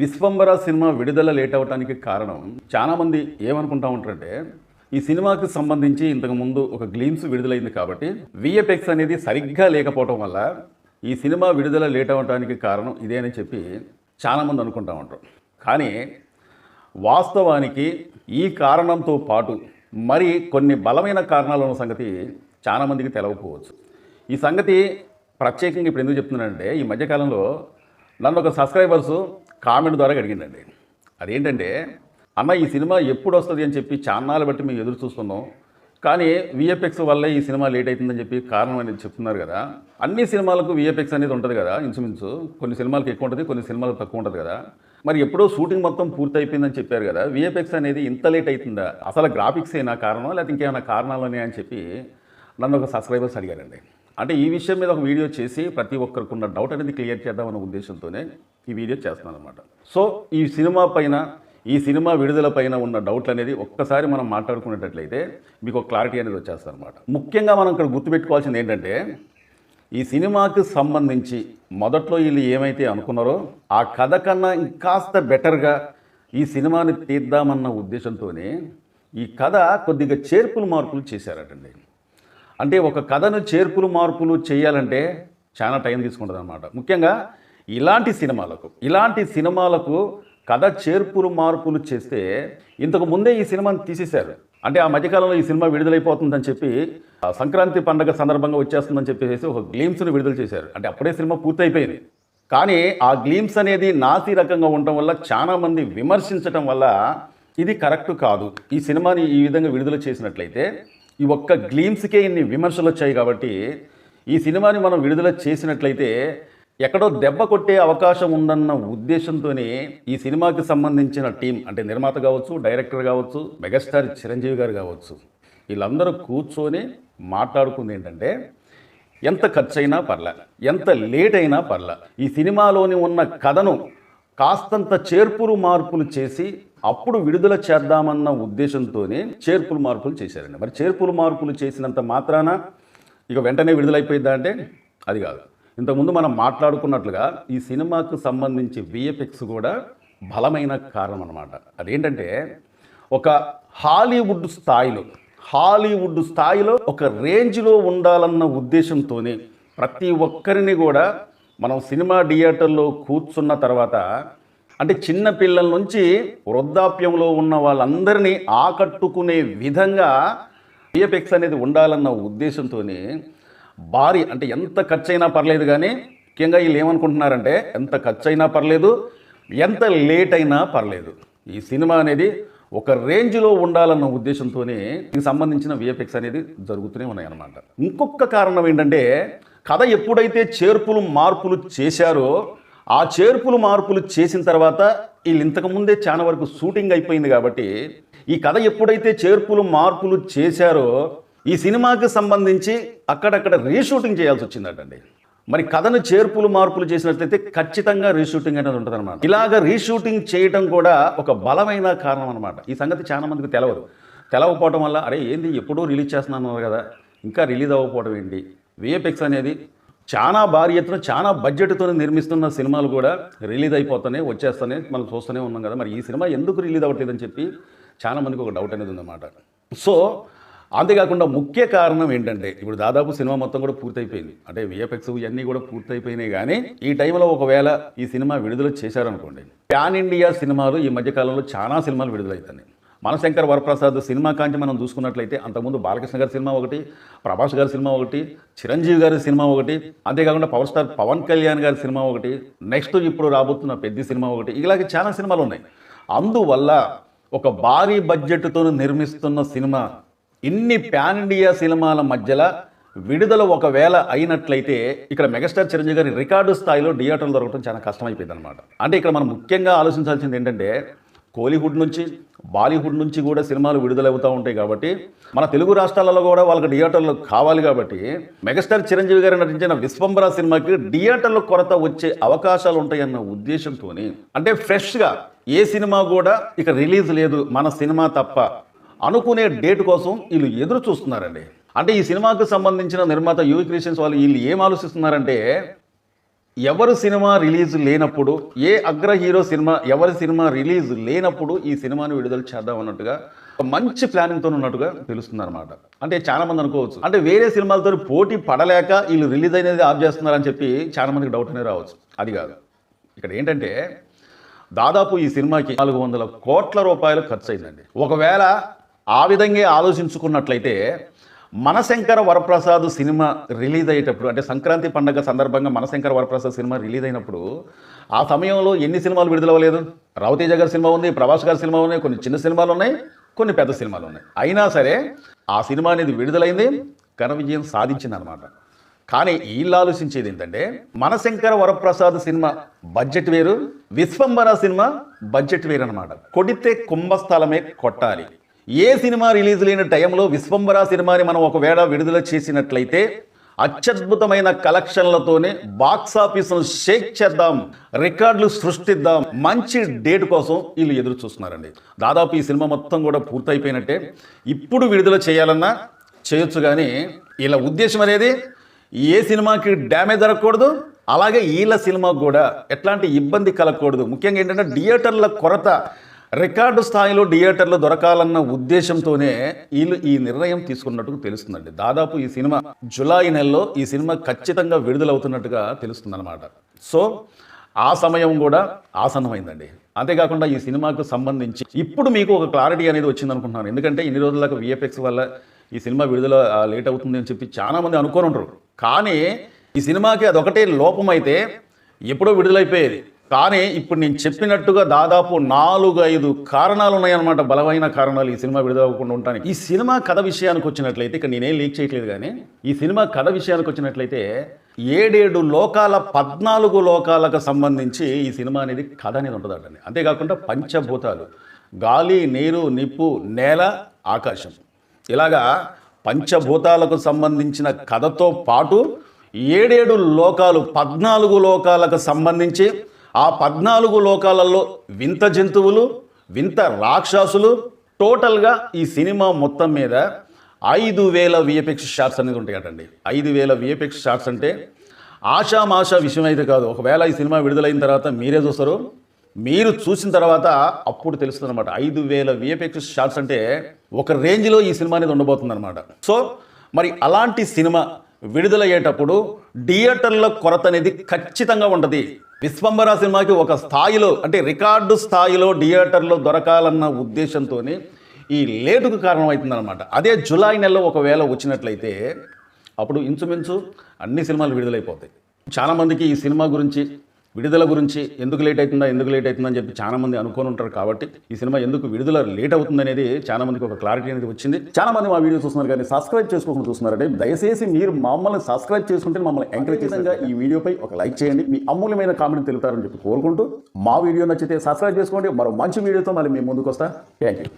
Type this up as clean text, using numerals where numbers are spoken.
Vishwambhara cinema విడుదల late అవ్వడానికి కారణం చాలామంది ఏమనుకుంటా ఉంటారంటే ఈ సినిమాకి సంబంధించి ఇంతకుముందు ఒక గ్లిమ్స్ విడుదలైంది కాబట్టి విఎఫ్ఎక్స్ అనేది సరిగ్గా లేకపోవడం వల్ల ఈ సినిమా విడుదల లేట్ అవ్వడానికి కారణం ఇదే అని చెప్పి చాలామంది అనుకుంటా ఉంటారు. కానీ వాస్తవానికి ఈ కారణంతో పాటు మరి కొన్ని బలమైన కారణాలు ఉన్న సంగతి చాలామందికి తెలవకపోవచ్చు. ఈ సంగతి ప్రత్యేకంగా ఇప్పుడు ఎందుకు చెప్తున్నానంటే ఈ మధ్యకాలంలో నన్ను ఒక సబ్స్క్రైబర్స్ కామెంట్ ద్వారా అడిగిందండి. అదేంటంటే అన్న ఈ సినిమా ఎప్పుడు వస్తుంది అని చెప్పి చాన్నాళ్ళు బట్టి మేము ఎదురు చూస్తున్నాం, కానీ విఎఫ్ఎక్స్ వల్లే ఈ సినిమా లేట్ అవుతుందని చెప్పి కారణం అనేది చెప్తున్నారు కదా. అన్ని సినిమాలకు విఎఫ్ఎక్స్ అనేది ఉంటుంది కదా, ఇంచుమించు కొన్ని సినిమాలకు ఎక్కువ ఉంటుంది, కొన్ని సినిమాలకు తక్కువ ఉంటుంది కదా. మరి ఎప్పుడో షూటింగ్ మొత్తం పూర్తి అయిపోయిందని చెప్పారు కదా, విఎఫ్ఎక్స్ అనేది ఇంత లేట్ అవుతుందా, అసలు గ్రాఫిక్స్ అయినా కారణం లేకపోతే ఇంకేమైనా కారణాలు ఉన్నాయని చెప్పి నన్ను ఒక సబ్స్క్రైబర్స్ అడిగారండి. అంటే ఈ విషయం మీద ఒక వీడియో చేసి ప్రతి ఒక్కరికి ఉన్న డౌట్ అనేది క్లియర్ చేద్దామన్న ఉద్దేశంతోనే ఈ వీడియో చేస్తున్నాను అనమాట. సో ఈ సినిమా పైన ఈ సినిమా విడుదల పైన ఉన్న డౌట్లు అనేది ఒక్కసారి మనం మాట్లాడుకునేటట్లయితే మీకు ఒక క్లారిటీ అనేది వచ్చేస్తుంది అనమాట. ముఖ్యంగా మనం ఇక్కడ గుర్తుపెట్టుకోవాల్సింది ఏంటంటే ఈ సినిమాకి సంబంధించి మొదట్లో వీళ్ళు ఏమైతే అనుకున్నారో ఆ కథ కన్నా ఇంకాస్త బెటర్గా ఈ సినిమాని తీద్దామన్న ఉద్దేశంతోనే ఈ కథ కొద్దిగా చేర్పులు మార్పులు చేశారటండి. అంటే ఒక కథను చేర్పులు మార్పులు చేయాలంటే చాలా టైం తీసుకుంటుంది అనమాట. ముఖ్యంగా ఇలాంటి సినిమాలకు కథ చేర్పులు మార్పులు చేస్తే ఇంతకు ముందే ఈ సినిమాని తీసేశారు. అంటే ఆ మధ్యకాలంలో ఈ సినిమా విడుదలైపోతుందని చెప్పి సంక్రాంతి పండుగ సందర్భంగా వచ్చేస్తుందని చెప్పేసి ఒక గ్లిమ్స్ని విడుదల చేశారు. అంటే అప్పుడే సినిమా పూర్తయిపోయింది. కానీ ఆ గ్లిమ్స్ అనేది నాసి రకంగా ఉండటం వల్ల చాలామంది విమర్శించడం వల్ల ఇది కరెక్ట్ కాదు, ఈ సినిమాని ఈ విధంగా విడుదల చేసినట్లయితే ఈ ఒక్క గ్లిమ్స్కే ఇన్ని విమర్శలు వచ్చాయి కాబట్టి ఈ సినిమాని మనం విడుదల చేసినట్లయితే ఎక్కడో దెబ్బ కొట్టే అవకాశం ఉందన్న ఉద్దేశంతోనే ఈ సినిమాకి సంబంధించిన టీం, అంటే నిర్మాత కావచ్చు, డైరెక్టర్ కావచ్చు, మెగాస్టార్ చిరంజీవి గారు కావచ్చు, వీళ్ళందరూ కూర్చొని మాట్లాడుకుంది ఏంటంటే ఎంత ఖర్చు అయినా పర్లే, ఎంత లేట్ అయినా పర్లే, ఈ సినిమాలోని ఉన్న కథను కాస్తంత చేర్పులు మార్పులు చేసి అప్పుడు విడుదల చేద్దామన్న ఉద్దేశంతోనే చేర్పులు మార్పులు చేశారండి. మరి చేర్పులు మార్పులు చేసినంత మాత్రాన ఇక వెంటనే విడుదలైపోయిందా అంటే అది కాదు. ఇంతకుముందు మనం మాట్లాడుకున్నట్లుగా ఈ సినిమాకు సంబంధించి విఎఫ్ఎక్స్ కూడా బలమైన కారణం అన్నమాట. అదేంటంటే ఒక హాలీవుడ్ స్థాయిలో ఒక రేంజ్లో ఉండాలన్న ఉద్దేశంతోనే ప్రతి ఒక్కరిని కూడా మనం సినిమా థియేటర్లో కూర్చున్న తర్వాత అంటే చిన్న పిల్లల నుంచి వృద్ధాప్యంలో ఉన్న వాళ్ళందరినీ ఆకట్టుకునే విధంగా విఎఫ్ఎక్స్ అనేది ఉండాలన్న ఉద్దేశంతోనే భారీ, అంటే ఎంత ఖర్చు అయినా పర్లేదు, కానీ ముఖ్యంగా వీళ్ళు ఏమనుకుంటున్నారంటే ఎంత ఖర్చు అయినా పర్లేదు, ఎంత లేట్ అయినా పర్లేదు, ఈ సినిమా అనేది ఒక రేంజ్లో ఉండాలన్న ఉద్దేశంతోనే దీనికి సంబంధించిన విఎఫ్ఎక్స్ అనేది జరుగుతూనే ఉన్నాయన్నమాట. ఇంకొక కారణం ఏంటంటే కథ ఎప్పుడైతే చేర్పులు మార్పులు చేశారో ఆ చేర్పులు మార్పులు చేసిన తర్వాత వీళ్ళు ఇంతకుముందే చాలా వరకు షూటింగ్ అయిపోయింది కాబట్టి ఈ కథ ఎప్పుడైతే చేర్పులు మార్పులు చేశారో ఈ సినిమాకి సంబంధించి అక్కడక్కడ రీషూటింగ్ చేయాల్సి వచ్చిందటండి. మరి కథను చేర్పులు మార్పులు చేసినట్లయితే ఖచ్చితంగా రీషూటింగ్ అనేది ఉంటుంది అనమాట. ఇలాగ రీషూటింగ్ చేయడం కూడా ఒక బలమైన కారణం అనమాట. ఈ సంగతి చాలా మందికి తెలవకపోవడం వల్ల అరే ఏంది ఎప్పుడూ రిలీజ్ చేస్తున్నాను కదా, ఇంకా రిలీజ్ అవ్వకపోవడం ఏంటి, విఎఫ్ఎక్స్ అనేది చాలా భారీ ఎత్తున చాలా బడ్జెట్తో నిర్మిస్తున్న సినిమాలు కూడా రిలీజ్ అయిపోతానే వచ్చేస్తానే మనం చూస్తూనే ఉన్నాం కదా, మరి ఈ సినిమా ఎందుకు రిలీజ్ అవ్వట్లేదని చెప్పి చాలామందికి ఒక డౌట్ అనేది ఉందన్నమాట. సో అంతేకాకుండా ముఖ్య కారణం ఏంటంటే ఇప్పుడు దాదాపు సినిమా మొత్తం కూడా పూర్తయిపోయింది, అంటే విఎఫ్ఎక్స్ ఇవన్నీ కూడా పూర్తయిపోయినాయి. కానీ ఈ టైంలో ఒకవేళ ఈ సినిమా విడుదల చేశారనుకోండి, ప్యాన్ ఇండియా సినిమాలు ఈ మధ్యకాలంలో చాలా సినిమాలు విడుదలవుతున్నాయి. మనశంకర్ వరప్రసాద్ సినిమా కాంచి మనం చూసుకున్నట్లయితే అంతకుముందు బాలకృష్ణ గారి సినిమా ఒకటి, ప్రభాస్ గారి సినిమా ఒకటి, చిరంజీవి గారి సినిమా ఒకటి, అంతేకాకుండా పవర్ స్టార్ పవన్ కళ్యాణ్ గారి సినిమా ఒకటి, నెక్స్ట్ ఇప్పుడు రాబోతున్న పెద్ద సినిమా ఒకటి, ఇలాగే చాలా సినిమాలు ఉన్నాయి. అందువల్ల ఒక భారీ బడ్జెట్తో నిర్మిస్తున్న సినిమా ఇన్ని ప్యాన్ ఇండియా సినిమాల మధ్యలో విడుదల ఒకవేళ అయినట్లయితే ఇక్కడ మెగాస్టార్ చిరంజీవి గారి రికార్డు స్థాయిలో థియేటర్లు దొరకడం చాలా కష్టమైపోయింది అనమాట. అంటే ఇక్కడ మనం ముఖ్యంగా ఆలోచించాల్సింది ఏంటంటే కోలీవుడ్ నుంచి బాలీవుడ్ నుంచి కూడా సినిమాలు విడుదలవుతూ ఉంటాయి కాబట్టి మన తెలుగు రాష్ట్రాలలో కూడా వాళ్ళకి థియేటర్లు కావాలి కాబట్టి మెగాస్టార్ చిరంజీవి గారు నటించిన విశ్వంబర సినిమాకి థియేటర్ల కొరత వచ్చే అవకాశాలు ఉంటాయన్న ఉద్దేశంతో అంటే ఫ్రెష్గా ఏ సినిమా కూడా ఇక రిలీజ్ లేదు మన సినిమా తప్ప అనుకునే డేట్ కోసం వీళ్ళు ఎదురు చూస్తున్నారండి. అంటే ఈ సినిమాకు సంబంధించిన నిర్మాత యూవి క్రియేషన్స్ వాళ్ళు వీళ్ళు ఏం ఆలోచిస్తున్నారంటే ఎవరు సినిమా రిలీజ్ లేనప్పుడు, ఏ అగ్ర హీరో సినిమా ఎవరి సినిమా రిలీజ్ లేనప్పుడు ఈ సినిమాని విడుదల చేద్దాం అన్నట్టుగా ఒక మంచి ప్లానింగ్తో ఉన్నట్టుగా తెలుస్తుంది అనమాట. అంటే చాలా మంది అనుకోవచ్చు, అంటే వేరే సినిమాలతో పోటీ పడలేక వీళ్ళు రిలీజ్ అనేది ఆఫ్ చేస్తున్నారని చెప్పి చాలా మందికి డౌట్ అనేది రావచ్చు. అది కాదు. ఇక్కడ ఏంటంటే దాదాపు ఈ సినిమాకి 400 కోట్ల రూపాయలు ఖర్చు అయిందండి. ఒకవేళ ఆ విధంగా ఆలోచించుకున్నట్లయితే మనశంకర వరప్రసాద్ సినిమా రిలీజ్ అయ్యేటప్పుడు, అంటే సంక్రాంతి పండగ సందర్భంగా మనశంకర వరప్రసాద్ సినిమా రిలీజ్ అయినప్పుడు ఆ సమయంలో ఎన్ని సినిమాలు విడుదలవ్వలేదు? రవితేజ గారి సినిమా ఉంది, ప్రభాస్ గారి సినిమా ఉన్నాయి, కొన్ని చిన్న సినిమాలు ఉన్నాయి, కొన్ని పెద్ద సినిమాలు ఉన్నాయి. అయినా సరే ఆ సినిమా అనేది విడుదలైంది, ఘన విజయం సాధించింది అనమాట. కానీ వీళ్ళు ఆలోచించేది ఏంటంటే మనశంకర వరప్రసాద్ సినిమా బడ్జెట్ వేరు, విశ్వంబర సినిమా బడ్జెట్ వేరు అనమాట. కొడితే కుంభస్థలమే కొట్టాలి. ఏ సినిమా రిలీజ్ లేని టైంలో విశ్వంబర సినిమాని మనం ఒకవేళ విడుదల చేసినట్లయితే అత్యద్భుతమైన కలెక్షన్లతోనే బాక్సాఫీస్ను షేక్ చేద్దాం, రికార్డులు సృష్టిద్దాం, మంచి డేట్ కోసం వీళ్ళు ఎదురు చూస్తున్నారండి. దాదాపు ఈ సినిమా మొత్తం కూడా పూర్తయిపోయినట్టే. ఇప్పుడు విడుదల చేయాలన్నా చేయొచ్చు, కానీ వీళ్ళ ఉద్దేశం అనేది ఏ సినిమాకి డ్యామేజ్ జరగకూడదు, అలాగే వీళ్ళ సినిమాకు కూడా ఎట్లాంటి ఇబ్బంది కలగకూడదు. ముఖ్యంగా ఏంటంటే థియేటర్ల కొరత, రికార్డు స్థాయిలో థియేటర్లు దొరకాలన్న ఉద్దేశంతోనే వీళ్ళు ఈ నిర్ణయం తీసుకున్నట్టుగా తెలుస్తుందండి. దాదాపు ఈ సినిమా జూలై నెలలో ఈ సినిమా ఖచ్చితంగా విడుదలవుతున్నట్టుగా తెలుస్తుందన్నమాట. సో ఆ సమయం కూడా ఆసన్నమైందండి. అంతేకాకుండా ఈ సినిమాకు సంబంధించి ఇప్పుడు మీకు ఒక క్లారిటీ అనేది వచ్చింది అనుకుంటున్నాను. ఎందుకంటే ఇన్ని రోజుల దాకా విఎఫ్ఎక్స్ వల్ల ఈ సినిమా విడుదల లేట్ అవుతుంది అని చెప్పి చాలామంది అనుకొని ఉంటారు. కానీ ఈ సినిమాకి అదొకటే లోపం అయితే ఎప్పుడో విడుదలైపోయేది. కానీ ఇప్పుడు నేను చెప్పినట్టుగా దాదాపు 4-5 కారణాలు ఉన్నాయన్నమాట, బలమైన కారణాలు ఈ సినిమా విడుదలవ్వకుండా ఉంటానికి. ఈ సినిమా కథ విషయానికి వచ్చినట్లయితే, ఇక్కడ నేనేం లీక్ చేయట్లేదు, కానీ ఈ సినిమా కథ విషయానికి వచ్చినట్లయితే 7 లోకాల 14 లోకాలకు సంబంధించి ఈ సినిమా అనేది కథ అనేది ఉంటుందండి. అంతేకాకుండా పంచభూతాలు, గాలి, నీరు, నిప్పు, నేల, ఆకాశం, ఇలాగా పంచభూతాలకు సంబంధించిన కథతో పాటు 7 లోకాలు, 14 లోకాలకు సంబంధించి ఆ 14 లోకాలలో వింత జంతువులు, వింత రాక్షసులు, టోటల్గా ఈ సినిమా మొత్తం మీద 5000 విఎఫ్ఎక్స్ షాట్స్ అనేది ఉంటాయటండి. 5000 విఎఫ్ఎక్స్ షాట్స్ అంటే ఆషామాషా విషయం అయితే కాదు. ఒకవేళ ఈ సినిమా విడుదలైన తర్వాత మీరే చూస్తారు, మీరు చూసిన తర్వాత అప్పుడు తెలుస్తుంది అనమాట. 5000 విఎఫ్ఎక్స్ షాట్స్ అంటే ఒక రేంజ్లో ఈ సినిమా అనేది ఉండబోతుంది అనమాట. సో మరి అలాంటి సినిమా విడుదలయ్యేటప్పుడు థియేటర్ల కొరత అనేది ఖచ్చితంగా ఉంటుంది. విశ్వంబర సినిమాకి ఒక స్థాయిలో, అంటే రికార్డు స్థాయిలో థియేటర్లో దొరకాలన్న ఉద్దేశంతో ఈ లేటుకు కారణమవుతుందన్నమాట. అదే జూలై నెలలో ఒకవేళ వచ్చినట్లయితే అప్పుడు ఇంచుమించు అన్ని సినిమాలు విడుదలైపోతాయి. చాలామందికి ఈ సినిమా గురించి, విడుదల గురించి ఎందుకు లేట్ అవుతుందని చెప్పి చాలామంది అనుకొని ఉంటారు. కాబట్టి ఈ సినిమా ఎందుకు విడుదల లేట్ అవుతుంది అనేది చాలామందికి ఒక క్లారిటీ అనేది వచ్చింది. చాలామంది మా వీడియో చూస్తున్నారు కానీ సబ్స్క్రైబ్ చేసుకోకుండా చూస్తున్నారంటే దయచేసి మీరు మమ్మల్ని సబ్స్క్రైబ్ చేసుకుంటే మమ్మల్ని ఎంకరేజ్ చేసేందుకు ఈ వీడియోపై ఒక లైక్ చేయండి, మీ అమూల్యమైన కామెంట్ తెలుపుతారని చెప్పి కోరుకుంటూ, మా వీడియో నచ్చితే సబ్స్క్రైబ్ చేసుకోండి. మరో మంచి వీడియోతో మళ్ళీ మేము ముందుకు వస్తా. Thank you.